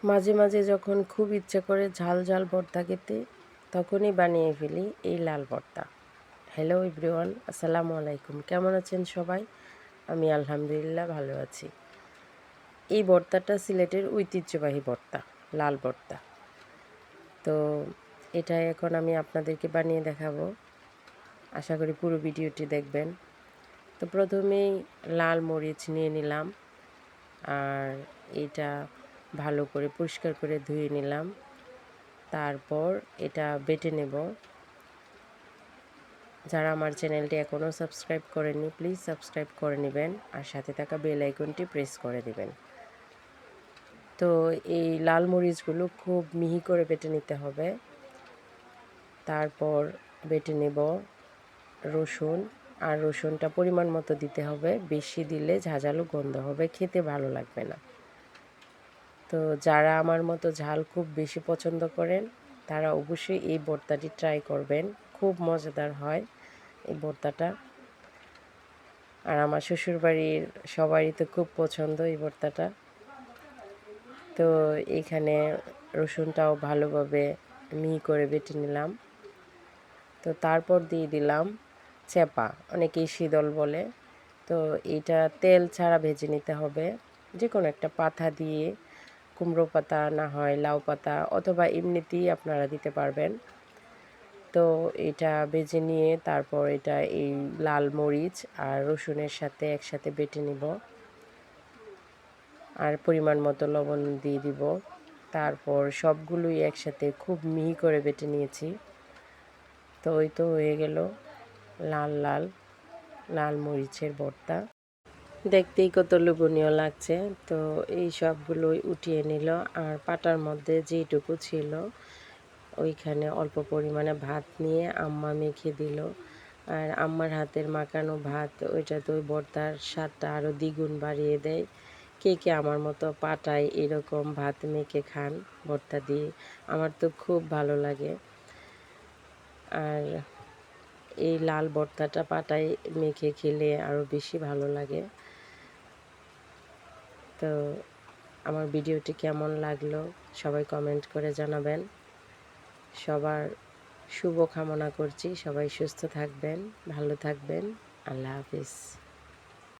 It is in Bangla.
মাঝে মাঝে যখন খুব ইচ্ছা করে ঝাল ঝাল ভর্তা খেতে তখনই বানিয়ে ফেলি এই লাল ভর্তা। হ্যালো এভরিওয়ান, আসসালামু আলাইকুম। কেমন আছেন সবাই? আমি আলহামদুলিল্লাহ ভালো আছি। এই ভর্তাটা সিলেটের ঐতিহ্যবাহী ভর্তা, লাল ভর্তা। তো এটা এখন আমি আপনাদেরকে বানিয়ে দেখাবো। আশা করি পুরো ভিডিওটি দেখবেন। তো প্রথমেই লাল মরিচ নিয়ে নিলাম, আর এটা ভালো করে পরিষ্কার করে ধুয়ে নিলাম। তারপর এটা বেটে নেব। যারা আমার চ্যানেলটি এখনও সাবস্ক্রাইব করেননি প্লিজ সাবস্ক্রাইব করে নেবেন, আর সাথে থাকা বেল আইকনটি প্রেস করে দেবেন। তো এই লাল মরিচগুলো খুব মিহি করে বেটে নিতে হবে। তারপর বেটে নেব রসুন, আর রসুনটা পরিমাণ মতো দিতে হবে, বেশি দিলে ঝাঁঝালো গন্ধ হবে, খেতে ভালো লাগবে না। তো যারা আমার মতো ঝাল খুব বেশি পছন্দ করেন তারা অবশ্যই এই ভর্তাটি ট্রাই করবেন, খুব মজাদার হয় এই ভর্তাটা। আর আমার শ্বশুরবাড়ির সবারই তো খুব পছন্দ এই ভর্তাটা। তো এখানে রসুনটাও ভালোভাবে মিহি করে বেটে নিলাম। তো তারপর দিয়ে দিলাম চেপা, অনেকেই শীতল বলে। তো এটা তেল ছাড়া ভেজে নিতে হবে, যে কোনো একটা পাতা দিয়ে, কুমড়ো পাতা না হয় লাউ পাতা, অথবা এমনিতেই আপনারা দিতে পারবেন। তো এটা ভেজে নিয়ে তারপর এটা এই লাল মরিচ আর রসুনের সাথে একসাথে বেটে নিব, আর পরিমাণ মতো লবণ দিয়ে দিব। তারপর সবগুলোই একসাথে খুব মিহি করে বেটে নিয়েছি। তো ওই তো হয়ে গেল লাল লাল লাল মরিচের ভর্তা। দেখতেই কত লোভনীয় লাগছে। তো এই সবগুলোই উঠিয়ে নিল, আর পাটার মধ্যে যেইটুকু ছিল ওইখানে অল্প পরিমাণে ভাত নিয়ে আম্মা মেখে দিল। আর আম্মার হাতের মাখানো ভাত, ওইটা তো ওই ভর্তার স্বাদটা আরও দ্বিগুণ বাড়িয়ে দেয়। কে কে আমার মতো পাটায় এরকম ভাত মেখে খান ভর্তা দিয়ে? আমার তো খুব ভালো লাগে। আর এই লাল ভর্তাটা পাটায় মেখে খেলে আরও বেশি ভালো লাগে। তো আমার ভিডিওটি কেমন লাগলো সবাই কমেন্ট করে জানাবেন। সবার শুভ কামনা করছি, সবাই সুস্থ থাকবেন, ভালো থাকবেন। আল্লাহ হাফিজ।